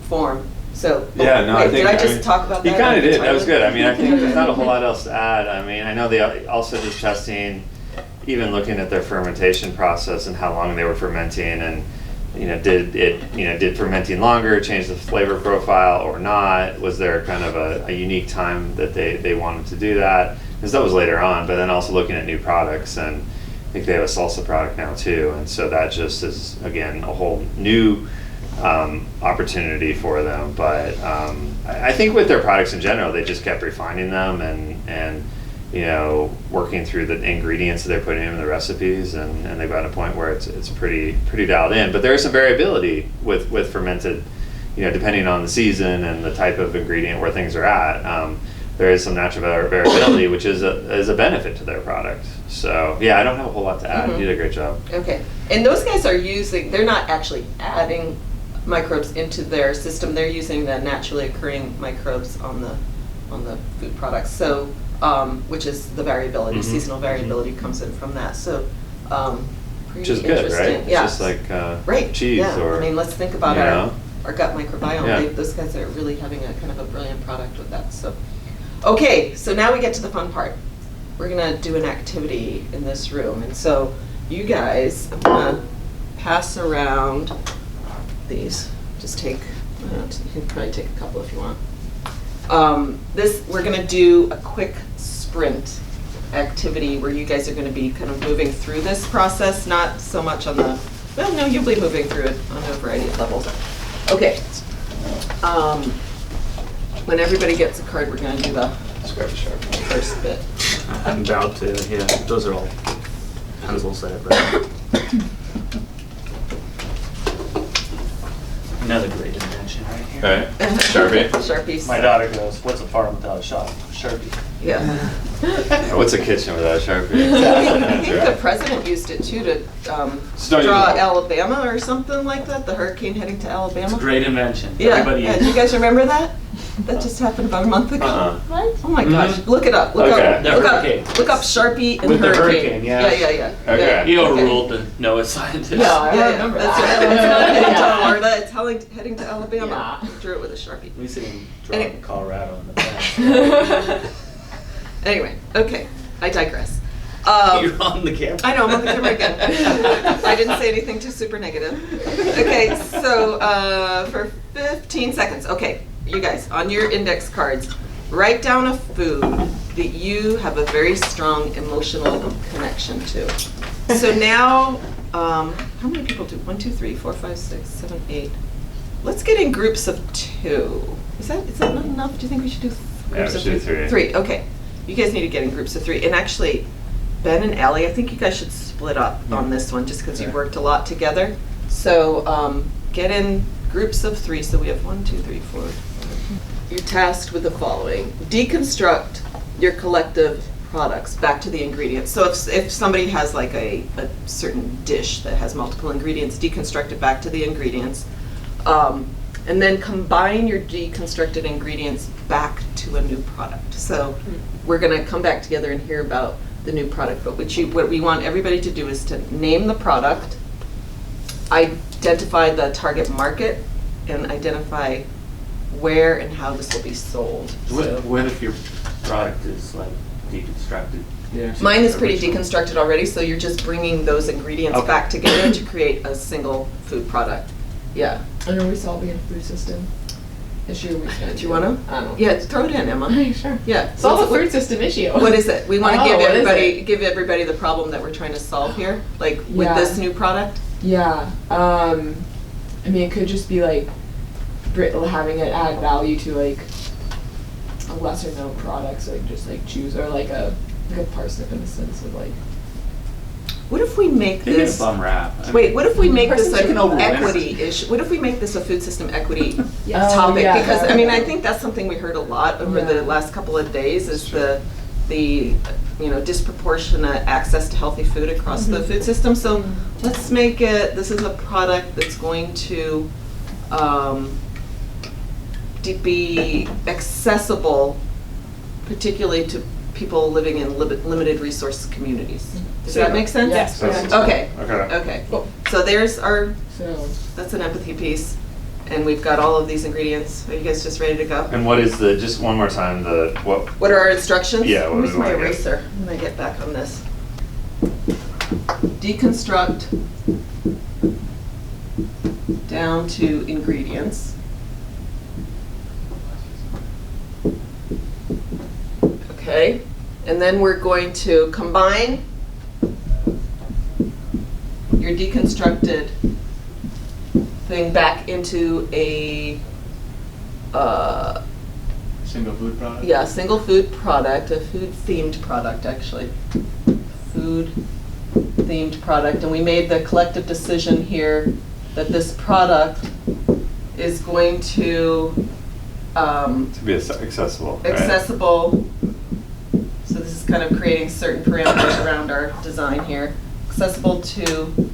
[SPEAKER 5] form. So,
[SPEAKER 2] Yeah, no, I think.
[SPEAKER 5] did I just talk about that?
[SPEAKER 2] You kind of did. That was
[SPEAKER 5] entirely?
[SPEAKER 2] good. I mean, I think there's not a whole lot else to add. I mean, I know they also did testing, even looking at their fermentation process and how long they were fermenting, and did fermenting longer change the flavor profile or not? Was there kind of a unique time that they wanted to do that? Because that was later on. But then also looking at new products, and I think they have a salsa product now too, and so that just is again a whole new opportunity for them. But I think with their products in general, they just kept refining them and working through the ingredients that they're putting in the recipes, and they've got a point where it's pretty dialed in. But there is some variability with fermented, depending on the season and the type of ingredient where things are at. There is some natural variability, which is a benefit to their product. So yeah, I don't have a whole lot to add. You did a great job.
[SPEAKER 5] Okay, and those guys they're not actually adding microbes into their system. They're using the naturally occurring microbes on the food products. So, which is the variability, seasonal variability comes in from that. So, pretty
[SPEAKER 2] Which is good,
[SPEAKER 5] interesting.
[SPEAKER 2] right? It's
[SPEAKER 5] Yeah.
[SPEAKER 2] just like
[SPEAKER 5] Right.
[SPEAKER 2] cheese
[SPEAKER 5] yeah.
[SPEAKER 2] or.
[SPEAKER 5] I mean, let's think about our gut microbiome.
[SPEAKER 2] Yeah.
[SPEAKER 5] Those guys are really having a kind of a brilliant product with that. So, okay, so now we get to the fun part. We're gonna do an activity in this room, and so you guys, I'm gonna pass around these. Just take, you can probably take a couple if you want. We're gonna do a quick sprint activity where you guys are gonna be kind of moving through this process, not so much on the, well, no, you'll be moving through it on a variety of levels. Okay. When everybody gets a card, we're gonna do the first bit.
[SPEAKER 6] I'm about to, yeah, those are all pencils that I've read. Another great invention right here.
[SPEAKER 2] Right. Sharpie.
[SPEAKER 5] Sharpies.
[SPEAKER 6] My daughter goes, "What's a farm without a shop? Sharpie."
[SPEAKER 5] Yeah.
[SPEAKER 2] What's a kitchen without a Sharpie?
[SPEAKER 5] I think the president used it too to
[SPEAKER 2] So don't
[SPEAKER 5] draw
[SPEAKER 2] use it.
[SPEAKER 5] Alabama or something like that, the hurricane heading to Alabama.
[SPEAKER 6] It's a great invention.
[SPEAKER 5] Yeah,
[SPEAKER 6] Everybody
[SPEAKER 5] yeah. Do you guys remember that? That just happened about a month ago.
[SPEAKER 9] What?
[SPEAKER 5] Oh my gosh, look it up.
[SPEAKER 2] Okay.
[SPEAKER 6] The hurricane.
[SPEAKER 5] Look up Sharpie and
[SPEAKER 6] With the
[SPEAKER 5] hurricane.
[SPEAKER 6] hurricane, yeah.
[SPEAKER 5] Yeah.
[SPEAKER 2] Okay.
[SPEAKER 6] He
[SPEAKER 5] Okay.
[SPEAKER 6] overruled the NOAA scientists.
[SPEAKER 5] Yeah,
[SPEAKER 4] I remember
[SPEAKER 5] That's
[SPEAKER 4] that.
[SPEAKER 5] right. It's not heading to
[SPEAKER 4] Yeah.
[SPEAKER 5] Florida, it's heading to Alabama.
[SPEAKER 4] Yeah.
[SPEAKER 5] Drew it with a Sharpie.
[SPEAKER 6] We see him
[SPEAKER 5] Any-
[SPEAKER 6] drawing Colorado in the back.
[SPEAKER 5] Anyway, okay, I digress.
[SPEAKER 6] You're on the camera.
[SPEAKER 5] I know, I'm on the camera again. I didn't say anything too super negative. Okay, so for 15 seconds, okay, you guys, on your index cards, write down a food that you have a very strong emotional connection to. So now, how many people do? 1, 2, 3, 4, 5, 6, 7, 8. Let's get in groups of 2. Is that not enough? Do you think we should do groups of
[SPEAKER 2] we should
[SPEAKER 5] 3?
[SPEAKER 2] do 3.
[SPEAKER 5] 3, okay. You guys need to get in groups of 3. And actually, Ben and Allie, I think you guys should split up on this one just because you've worked a lot together. So get in groups of 3. So we have 1, 2, 3, 4. You're tasked with the following. Deconstruct your collective products back to the ingredients. So if somebody has like a certain dish that has multiple ingredients, deconstruct it back to the ingredients. And then combine your deconstructed ingredients back to a new product. So we're going to come back together and hear about the new product. But what we want everybody to do is to name the product, identify the target market, and identify where and how this will be sold.
[SPEAKER 6] What if your product is like deconstructed?
[SPEAKER 1] Yeah.
[SPEAKER 5] Mine is pretty deconstructed already, so you're just bringing those ingredients
[SPEAKER 6] Okay.
[SPEAKER 5] back together to create a single food product. Yeah.
[SPEAKER 4] And are we solving a food system issue?
[SPEAKER 5] Do you wanna?
[SPEAKER 4] I don't know.
[SPEAKER 5] Yeah, throw it in, Emma.
[SPEAKER 4] Sure.
[SPEAKER 5] Yeah.
[SPEAKER 4] Solve a
[SPEAKER 5] What-
[SPEAKER 4] food system issue.
[SPEAKER 5] What is it? We want to
[SPEAKER 4] Oh, what is
[SPEAKER 5] give everybody the problem that we're trying to solve here, like with
[SPEAKER 4] Yeah.
[SPEAKER 5] this new product.
[SPEAKER 4] Yeah. I mean, it could just be like having it add value to like a lesser known product, so like just like choose, or like a parsnip in the sense of like.
[SPEAKER 5] What if we make
[SPEAKER 6] Maybe a
[SPEAKER 5] this?
[SPEAKER 6] bum wrap. I
[SPEAKER 5] Wait,
[SPEAKER 6] mean,
[SPEAKER 5] what if we make this
[SPEAKER 4] Parsnips
[SPEAKER 5] an
[SPEAKER 4] are overrated.
[SPEAKER 5] equity issue? What if we make this a food system equity
[SPEAKER 4] Yes.
[SPEAKER 5] topic?
[SPEAKER 4] Yeah,
[SPEAKER 5] Because
[SPEAKER 4] that
[SPEAKER 5] I mean,
[SPEAKER 4] would
[SPEAKER 5] I
[SPEAKER 4] be-
[SPEAKER 5] think that's something we heard a lot over the
[SPEAKER 4] Yeah.
[SPEAKER 5] last couple of days is the disproportionate access to healthy food across the food system. So let's make it. This is a product that's going to be accessible, particularly to people living in limited resource communities. Does that make sense?
[SPEAKER 4] Yes.
[SPEAKER 5] Okay.
[SPEAKER 2] Okay.
[SPEAKER 5] Okay.
[SPEAKER 4] Cool.
[SPEAKER 5] So there's our,
[SPEAKER 4] So.
[SPEAKER 5] that's an empathy piece, and we've got all of these ingredients. Are you guys just ready to go?
[SPEAKER 2] And what is the, just one more time,
[SPEAKER 5] What are our instructions?
[SPEAKER 2] Yeah, what do
[SPEAKER 5] Where's
[SPEAKER 2] we
[SPEAKER 5] my
[SPEAKER 2] wanna get?
[SPEAKER 5] eraser? I'm gonna get back on this. Deconstruct down to ingredients. Okay, and then we're going to combine your deconstructed thing back into a
[SPEAKER 1] Single food product?
[SPEAKER 5] yeah, single food product, a food themed product actually. Food themed product, and we made the collective decision here that this product is going to
[SPEAKER 2] to be accessible, right?
[SPEAKER 5] accessible. So this is kind of creating certain parameters around our design here. Accessible to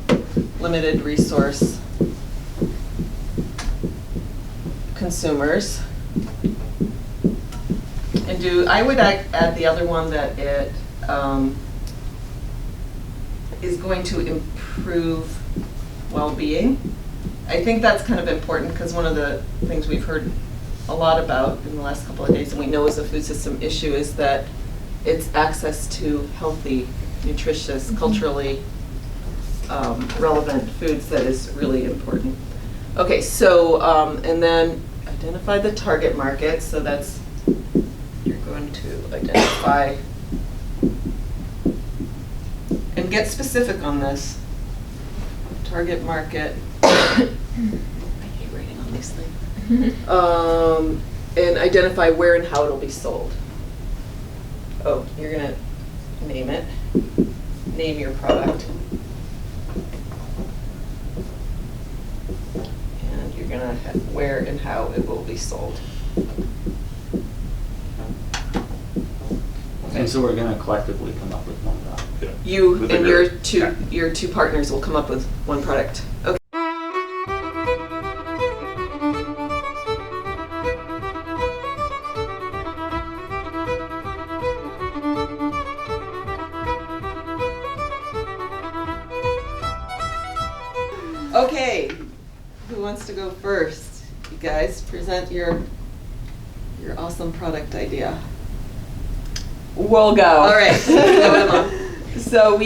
[SPEAKER 5] limited resource consumers. And I would add the other one that it is going to improve well-being. I think that's kind of important because one of the things we've heard a lot about in the last couple of days, and we know is a food system issue, is that it's access to healthy, nutritious, culturally relevant foods that is really important. Okay, so, and then identify the target market, so that's, you're going to identify and get specific on this. Target market. I hate writing on these things. And identify where and how it'll be sold. Oh, you're gonna name it. Name your product. And you're gonna have where and how it will be sold.
[SPEAKER 6] And so we're gonna collectively come up with one product.
[SPEAKER 5] You
[SPEAKER 2] With the
[SPEAKER 5] and
[SPEAKER 2] group.
[SPEAKER 5] your two partners will come up with one product. Okay. Okay, who wants to go first? You guys present your awesome product idea.
[SPEAKER 4] We'll go.
[SPEAKER 5] All right, go Emma.
[SPEAKER 4] So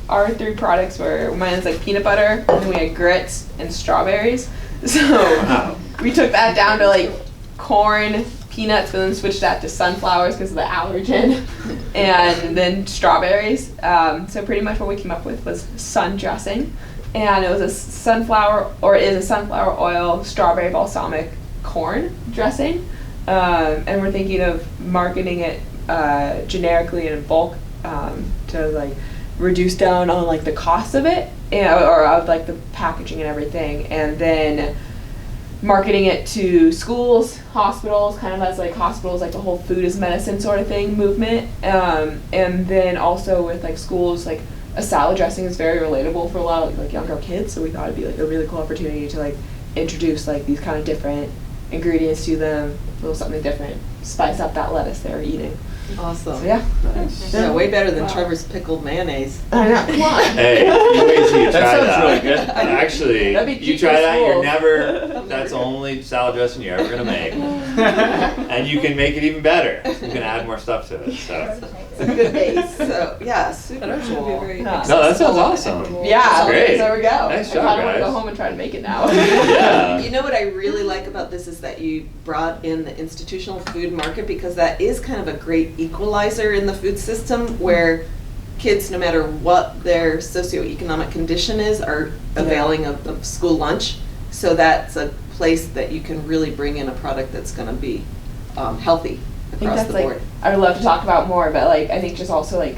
[SPEAKER 4] our three products were, mine's like peanut butter, and then we had grits and strawberries. So
[SPEAKER 2] Wow.
[SPEAKER 4] we took that down to like corn, peanuts, but then switched that to sunflowers because of the allergen, and then strawberries. So pretty much what we came up with was sun dressing, and it was a sunflower oil strawberry balsamic corn dressing, and we're thinking of marketing it generically and in bulk to like reduce down on like the cost of it or of like the packaging and everything, and then marketing it to schools, hospitals, kind of as like hospitals like the whole food is medicine sort of thing movement, and then also with like schools, like a salad dressing is very relatable for a lot of like younger kids, so we thought it'd be like a really cool opportunity to like introduce like these kind of different ingredients to them, a little something different, spice up that lettuce they're eating.
[SPEAKER 5] Awesome.
[SPEAKER 4] So, yeah.
[SPEAKER 2] Nice.
[SPEAKER 5] Yeah, way better than
[SPEAKER 3] Wow.
[SPEAKER 5] Trevor's pickled mayonnaise.
[SPEAKER 4] I know. Come on.
[SPEAKER 2] Hey, you wait till you
[SPEAKER 1] That
[SPEAKER 2] try
[SPEAKER 1] sounds
[SPEAKER 2] that.
[SPEAKER 1] really good.
[SPEAKER 2] Actually,
[SPEAKER 4] That'd be
[SPEAKER 2] you
[SPEAKER 4] cute
[SPEAKER 2] try
[SPEAKER 4] for
[SPEAKER 2] that, you're
[SPEAKER 4] school.
[SPEAKER 2] never, that's the only salad dressing you're ever gonna make. And you can make it even better. You can add more stuff to it, so.
[SPEAKER 5] It's a good base. So yeah, super
[SPEAKER 8] That actually would be
[SPEAKER 5] cool.
[SPEAKER 8] very
[SPEAKER 4] Yeah.
[SPEAKER 2] No, that sounds awesome.
[SPEAKER 4] Yeah,
[SPEAKER 2] That's great.
[SPEAKER 4] there we go.
[SPEAKER 2] Nice
[SPEAKER 4] I
[SPEAKER 2] job,
[SPEAKER 4] kind of want to
[SPEAKER 2] guys.
[SPEAKER 4] go home and try to make it now.
[SPEAKER 2] Yeah.
[SPEAKER 5] You know what I really like about this is that you brought in the institutional food market, because that is kind of a great equalizer in the food system where kids, no matter what their socioeconomic condition is, are availing of school lunch. So that's a place that you can really bring in a product that's going to be healthy
[SPEAKER 4] I think
[SPEAKER 5] across
[SPEAKER 4] that's
[SPEAKER 5] the
[SPEAKER 4] like,
[SPEAKER 5] board.
[SPEAKER 4] I would love to talk about more, but like, I think just also like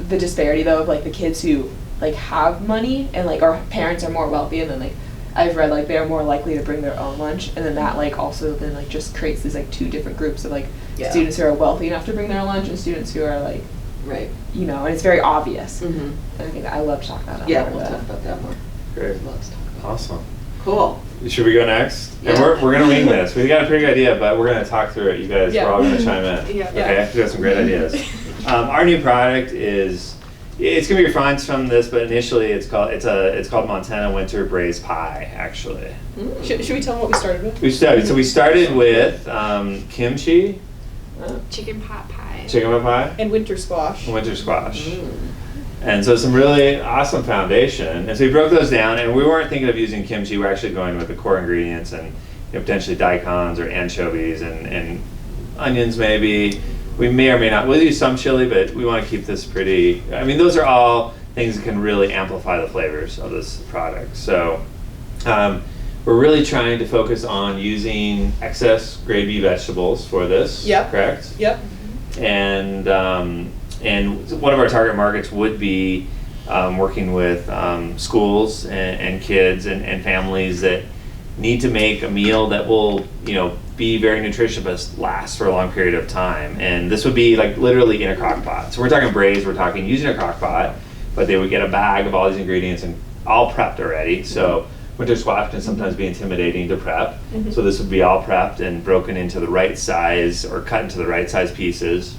[SPEAKER 4] the disparity though of like the kids who like have money and like our parents are more wealthy, and then like I've read like they're more likely to bring their own lunch, and then that like also then like just creates these like two different groups of like
[SPEAKER 5] Yeah.
[SPEAKER 4] students who are wealthy enough to bring their own lunch and students who are like,
[SPEAKER 5] Right.
[SPEAKER 4] you know, and it's very obvious.
[SPEAKER 5] Mm-hmm.
[SPEAKER 4] And I think I love to talk about that.
[SPEAKER 5] Yeah,
[SPEAKER 4] more,
[SPEAKER 5] we'll
[SPEAKER 4] but-
[SPEAKER 5] talk about that more.
[SPEAKER 2] Great.
[SPEAKER 5] Love to talk about
[SPEAKER 2] Awesome.
[SPEAKER 5] it. Cool.
[SPEAKER 2] Should we go next? And
[SPEAKER 5] Yeah.
[SPEAKER 2] we're gonna wing this. We got a pretty good idea, but we're gonna talk through it. You guys
[SPEAKER 8] Yeah.
[SPEAKER 2] are all gonna chime in.
[SPEAKER 8] Yeah.
[SPEAKER 2] Okay, we got some great ideas. Our new product is, it's gonna be refined from this, but initially it's called Montana Winter Braised Pie, actually.
[SPEAKER 8] Should we tell them what we started with?
[SPEAKER 2] We started with kimchi,
[SPEAKER 7] Chicken pot pie.
[SPEAKER 2] chicken pot pie,
[SPEAKER 8] And winter squash.
[SPEAKER 2] and winter squash.
[SPEAKER 5] Mm.
[SPEAKER 2] And so some really awesome foundation. And so we broke those down, and we weren't thinking of using kimchi. We're actually going with the core ingredients and potentially daikons or anchovies and onions maybe. We may or may not. We'll use some chili, but we want to keep this pretty. I mean, those are all things that can really amplify the flavors of this product. So we're really trying to focus on using excess grade B vegetables for this.
[SPEAKER 8] Yep.
[SPEAKER 2] Correct?
[SPEAKER 8] Yep.
[SPEAKER 2] And one of our target markets would be working with schools and kids and families that need to make a meal that will, be very nutritious but last for a long period of time. And this would be like literally in a crock pot. So we're talking braised, we're talking using a crock pot, but they would get a bag of all these ingredients and all prepped already. So winter squash can sometimes be intimidating to prep. So this would be all prepped and broken into the right size or cut into the right size pieces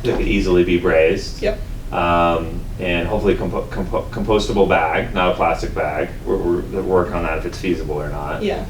[SPEAKER 2] that could easily be braised.
[SPEAKER 8] Yep.
[SPEAKER 2] And hopefully compostable bag, not a plastic bag. We're working on that if it's feasible or not.
[SPEAKER 8] Yeah.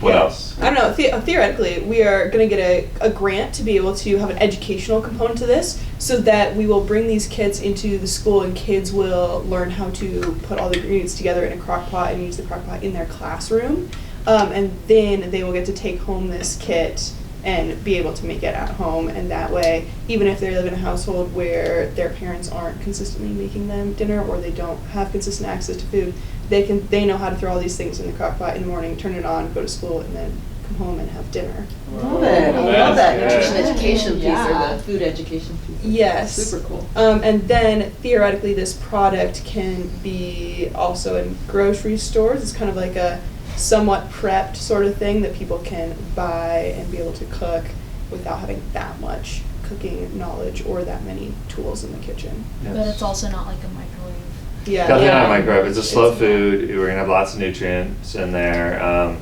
[SPEAKER 2] What
[SPEAKER 8] Yeah.
[SPEAKER 2] else?
[SPEAKER 8] I don't know. Theoretically, we are going to get a grant to be able to have an educational component to this, so that we will bring these kits into the school and kids will learn how to put all the ingredients together in a crock pot and use the crock pot in their classroom. And then they will get to take home this kit and be able to make it at home. And that way, even if they live in a household where their parents aren't consistently making them dinner or they don't have consistent access to food, they know how to throw all these things in the crock pot in the morning, turn it on, go to school, and then come home and have dinner.
[SPEAKER 5] Love it. I love that
[SPEAKER 1] That's
[SPEAKER 5] nutrition
[SPEAKER 1] good.
[SPEAKER 5] education piece
[SPEAKER 4] Yeah.
[SPEAKER 5] or the food education piece.
[SPEAKER 8] Yes.
[SPEAKER 5] Super cool.
[SPEAKER 8] And then theoretically, this product can be also in grocery stores. It's kind of like a somewhat prepped sort of thing that people can buy and be able to cook without having that much cooking knowledge or that many tools in the kitchen.
[SPEAKER 9] But it's also not like a microwave.
[SPEAKER 8] Yeah.
[SPEAKER 2] Definitely not a
[SPEAKER 4] Yeah.
[SPEAKER 2] microwave. It's a slow food. We're gonna have lots of nutrients in there. And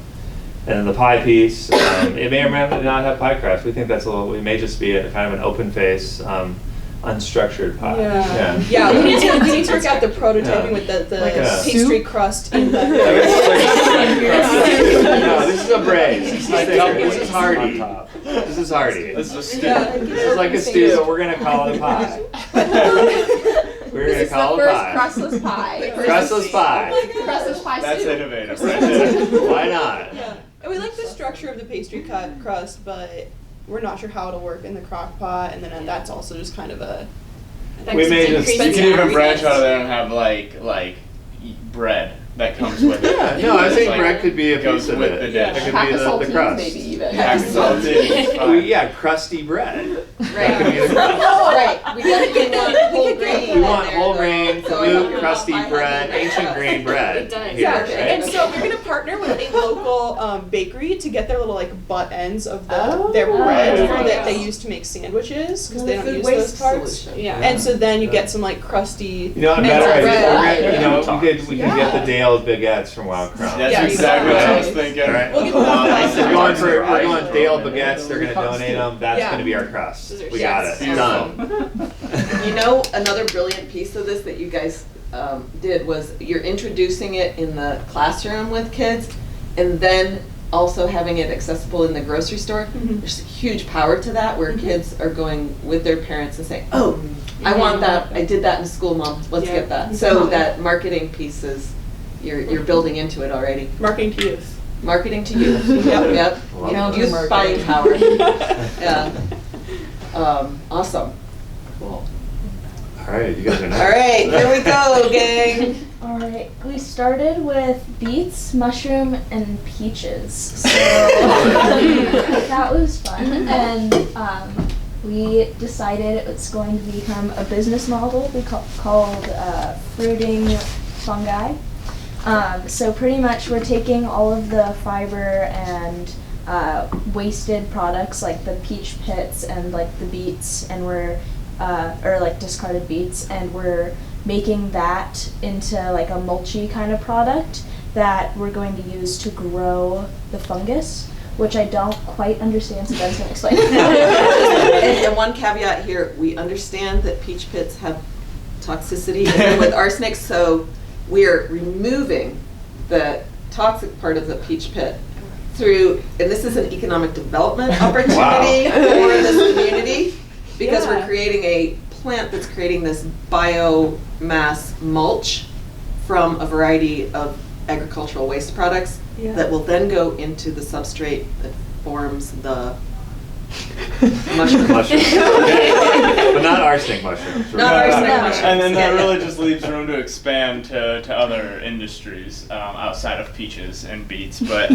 [SPEAKER 2] then the pie piece, it may or may not have pie crust. We think that's we may just be a kind of an open face, unstructured pie.
[SPEAKER 8] Yeah. We need to work out the prototyping
[SPEAKER 2] Yeah.
[SPEAKER 8] with the
[SPEAKER 2] Like a
[SPEAKER 8] pastry
[SPEAKER 4] soup?
[SPEAKER 8] crust in the.
[SPEAKER 2] No, this is a braise. This is
[SPEAKER 1] Like
[SPEAKER 2] thicker.
[SPEAKER 1] double
[SPEAKER 2] This is
[SPEAKER 1] cheese
[SPEAKER 2] hardy.
[SPEAKER 1] on top.
[SPEAKER 2] This is hardy.
[SPEAKER 1] This is a stew.
[SPEAKER 2] This is like a stew, but we're gonna call it a pie. We're gonna
[SPEAKER 4] This is
[SPEAKER 2] call
[SPEAKER 4] the
[SPEAKER 2] it
[SPEAKER 4] first
[SPEAKER 2] pie.
[SPEAKER 4] crustless pie.
[SPEAKER 2] Crustless pie.
[SPEAKER 4] Crustless pie
[SPEAKER 1] That's
[SPEAKER 4] soup.
[SPEAKER 1] innovative right there.
[SPEAKER 2] Why not?
[SPEAKER 8] Yeah. And we like the structure of the pastry crust, but we're not sure how it'll work in the crock pot, and then that's also just kind of a.
[SPEAKER 2] We may just-
[SPEAKER 1] You
[SPEAKER 2] Expensive
[SPEAKER 1] can even branch out of there and have like bread that comes with it.
[SPEAKER 2] Yeah, no, I think
[SPEAKER 1] Like,
[SPEAKER 2] bread could be a
[SPEAKER 1] goes
[SPEAKER 2] piece of
[SPEAKER 1] with
[SPEAKER 2] it.
[SPEAKER 1] the dish.
[SPEAKER 8] Yeah.
[SPEAKER 2] It could
[SPEAKER 4] Pack
[SPEAKER 2] be
[SPEAKER 4] of
[SPEAKER 2] the
[SPEAKER 4] saltines
[SPEAKER 2] crust.
[SPEAKER 4] maybe even.
[SPEAKER 1] Pack of saltines, it's fine.
[SPEAKER 2] Yeah, crusty bread.
[SPEAKER 5] Right.
[SPEAKER 2] That could be the crust.
[SPEAKER 5] Right. We definitely want whole grain.
[SPEAKER 2] We
[SPEAKER 5] in
[SPEAKER 2] want
[SPEAKER 5] there,
[SPEAKER 2] whole
[SPEAKER 5] though.
[SPEAKER 2] grain,
[SPEAKER 5] So
[SPEAKER 2] gluten,
[SPEAKER 5] I
[SPEAKER 2] crusty
[SPEAKER 5] have
[SPEAKER 2] bread,
[SPEAKER 5] that
[SPEAKER 2] ancient
[SPEAKER 5] crust.
[SPEAKER 2] grain bread.
[SPEAKER 7] It does.
[SPEAKER 2] Here,
[SPEAKER 8] Yeah,
[SPEAKER 2] right?
[SPEAKER 8] and so we're gonna partner with a local bakery to get their little like butt ends of their
[SPEAKER 4] Oh.
[SPEAKER 8] bread
[SPEAKER 7] Oh.
[SPEAKER 8] that they use to make sandwiches because they don't
[SPEAKER 5] Food
[SPEAKER 8] use
[SPEAKER 5] waste
[SPEAKER 8] those parts.
[SPEAKER 5] solution.
[SPEAKER 8] Yeah. And so then you get some like crusty.
[SPEAKER 2] You know, a
[SPEAKER 8] ends
[SPEAKER 2] better
[SPEAKER 8] of
[SPEAKER 2] idea.
[SPEAKER 8] bread.
[SPEAKER 2] We're gonna, we can get
[SPEAKER 4] Yeah.
[SPEAKER 2] the Dale's baguettes from Wild Crown.
[SPEAKER 1] That's
[SPEAKER 8] Yeah,
[SPEAKER 1] exactly what I was
[SPEAKER 8] exactly.
[SPEAKER 1] thinking.
[SPEAKER 2] Right.
[SPEAKER 8] We'll get the
[SPEAKER 2] If you want going
[SPEAKER 6] Tarts
[SPEAKER 2] for
[SPEAKER 6] are
[SPEAKER 2] we're going
[SPEAKER 6] right.
[SPEAKER 2] Dale baguettes. They're gonna
[SPEAKER 6] Tarts
[SPEAKER 2] donate
[SPEAKER 6] too.
[SPEAKER 2] them. That's
[SPEAKER 8] Yeah.
[SPEAKER 2] gonna be our crust.
[SPEAKER 8] Those are
[SPEAKER 2] We got it.
[SPEAKER 5] Yes.
[SPEAKER 2] Done.
[SPEAKER 5] You know, another brilliant piece of this that you guys did was you're introducing it in the classroom with kids, and then also having it accessible in the grocery store.
[SPEAKER 8] Mhm.
[SPEAKER 5] There's a huge power to that, where
[SPEAKER 8] Mhm.
[SPEAKER 5] kids are going with their parents and saying, "Oh, I want that. I did that in school, Mom. Let's
[SPEAKER 8] Yeah.
[SPEAKER 5] get that." So
[SPEAKER 8] Definitely.
[SPEAKER 5] that marketing piece is you're building into it already.
[SPEAKER 8] Marketing to youth.
[SPEAKER 5] Marketing to youth.
[SPEAKER 8] Yep.
[SPEAKER 5] Yep.
[SPEAKER 2] Love
[SPEAKER 3] that.
[SPEAKER 5] Youth buying power. Yeah. Awesome. Cool.
[SPEAKER 2] All right, you guys are next.
[SPEAKER 5] All right, here we go, gang.
[SPEAKER 9] All right, we started with beets, mushroom, and peaches. So that was fun, and we decided it was going to become a business model called fruiting fungi. So pretty much we're taking all of the fiber and wasted products like the peach pits and like the beets, and we're or like discarded beets, and we're making that into like a mulchy kind of product that we're going to use to grow the fungus, which I don't quite understand, so Ben's gonna explain.
[SPEAKER 5] And one caveat here, we understand that peach pits have toxicity with arsenic, so we're removing the toxic part of the peach pit through, and this is an economic development opportunity for this community, because we're
[SPEAKER 8] Yeah.
[SPEAKER 5] creating a plant that's creating this biomass mulch from a variety of agricultural waste products
[SPEAKER 8] Yeah.
[SPEAKER 5] that will then go into the substrate that forms the mushroom.
[SPEAKER 2] Mushrooms. Okay. But not arsenic mushrooms.
[SPEAKER 5] Not arsenic
[SPEAKER 2] Yeah.
[SPEAKER 5] mushrooms.
[SPEAKER 1] And then that
[SPEAKER 5] Yeah,
[SPEAKER 1] really
[SPEAKER 5] yeah.
[SPEAKER 1] just leaves room to expand to other industries outside of peaches and beets. But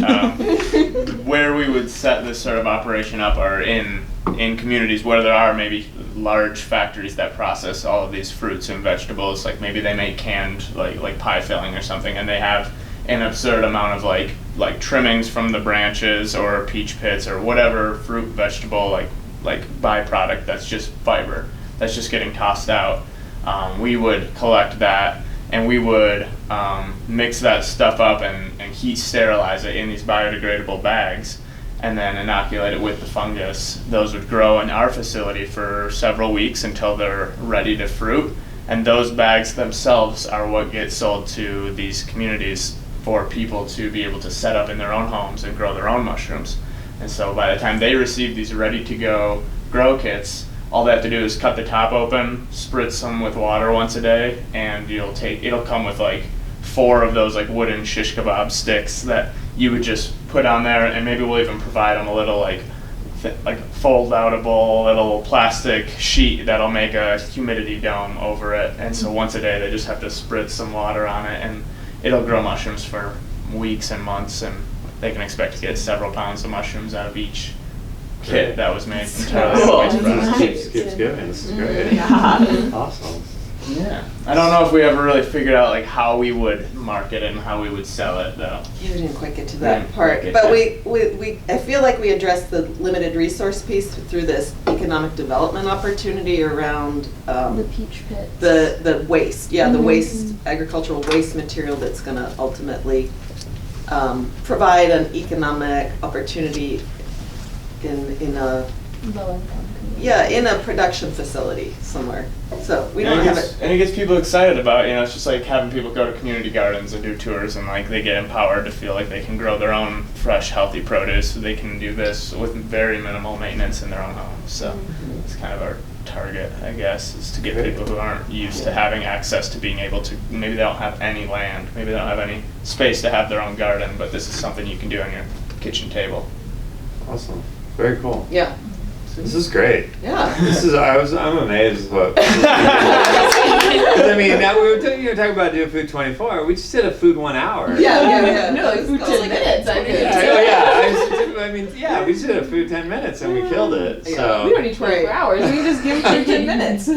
[SPEAKER 1] where we would set this sort of operation up are in communities where there are maybe large factories that process all of these fruits and vegetables. Like maybe they make canned like pie filling or something, and they have an absurd amount of like trimmings from the branches or peach pits or whatever fruit vegetable like byproduct that's just fiber that's just getting tossed out. We would collect that, and we would mix that stuff up and heat sterilize it in these biodegradable bags, and then inoculate it with the fungus. Those would grow in our facility for several weeks until they're ready to fruit, and those bags themselves are what get sold to these communities for people to be able to set up in their own homes and grow their own mushrooms. And so by the time they receive these ready-to-go grow kits, all they have to do is cut the top open, spritz them with water once a day, and it'll come with like 4 of those like wooden shish kebab sticks that you would just put on there, and maybe we'll even provide them a little like fold-outable little plastic sheet that'll make a humidity dome over it. And so once a day they just have to spritz some water on it, and it'll grow mushrooms for weeks and months, and they can expect to get several pounds of mushrooms out of each kit that was made entirely
[SPEAKER 3] cool.
[SPEAKER 1] out of waste products.
[SPEAKER 2] Keeps giving. This is great.
[SPEAKER 3] Yeah.
[SPEAKER 2] Awesome.
[SPEAKER 1] Yeah. I don't know if we ever really figured out like how we would market it and how we would sell it though.
[SPEAKER 5] You didn't quite get to
[SPEAKER 1] We
[SPEAKER 5] that
[SPEAKER 1] didn't
[SPEAKER 5] part,
[SPEAKER 1] quite get
[SPEAKER 5] but
[SPEAKER 1] there.
[SPEAKER 5] we I feel like we addressed the limited resource piece through this economic development opportunity around
[SPEAKER 9] The peach pits.
[SPEAKER 5] the waste, the
[SPEAKER 9] Mhm.
[SPEAKER 5] waste, agricultural waste material that's gonna ultimately provide an economic opportunity in a,
[SPEAKER 9] Low income community.
[SPEAKER 5] yeah, in a production facility somewhere. So we don't have it.
[SPEAKER 1] And it gets people excited about, it's just like having people go to community gardens and do tours, and like they get empowered to feel like they can grow their own fresh, healthy produce. So they can do this with very minimal maintenance in their own homes. So it's kind of our target, I guess, is to get
[SPEAKER 2] Great.
[SPEAKER 1] people who aren't used to having access to being able to, maybe they don't have any land, maybe they don't have any space to have their own garden, but this is something you can do on your kitchen table.
[SPEAKER 2] Awesome. Very cool.
[SPEAKER 5] Yeah,
[SPEAKER 2] This is great.
[SPEAKER 5] yeah.
[SPEAKER 2] I'm amazed what. 'Cause I mean, now we were talking about doing Food 24. We just did a Food 1 hour.
[SPEAKER 5] Yeah.
[SPEAKER 3] No, like food 10 minutes, I mean.
[SPEAKER 2] We just did a Food 10 minutes and we killed it. So
[SPEAKER 3] We don't need 24
[SPEAKER 5] Right.
[SPEAKER 3] hours. We can just give them 10 minutes.
[SPEAKER 5] I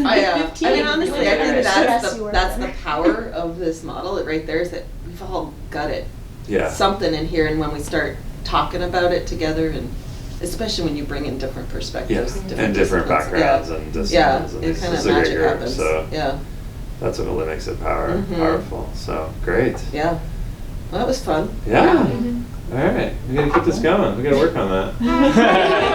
[SPEAKER 5] mean, honestly, I think
[SPEAKER 9] minutes.
[SPEAKER 5] that's the power of this model right there, is that we've all got it.
[SPEAKER 2] yeah,
[SPEAKER 5] Something in here, and when we start talking about it together, and especially when you bring in different perspectives,
[SPEAKER 2] and different
[SPEAKER 5] disciplines,
[SPEAKER 2] backgrounds
[SPEAKER 5] yeah.
[SPEAKER 2] and disciplines,
[SPEAKER 5] Yeah,
[SPEAKER 2] and
[SPEAKER 5] it
[SPEAKER 2] this
[SPEAKER 5] kind
[SPEAKER 2] is
[SPEAKER 5] of
[SPEAKER 2] a great
[SPEAKER 5] magic
[SPEAKER 2] group.
[SPEAKER 5] happens.
[SPEAKER 2] So
[SPEAKER 5] Yeah,
[SPEAKER 2] that's what really makes it
[SPEAKER 5] Mhm.
[SPEAKER 2] powerful. So great.
[SPEAKER 5] yeah. Well, that was fun.
[SPEAKER 2] Yeah. All right, we gotta keep this going. We gotta work on that.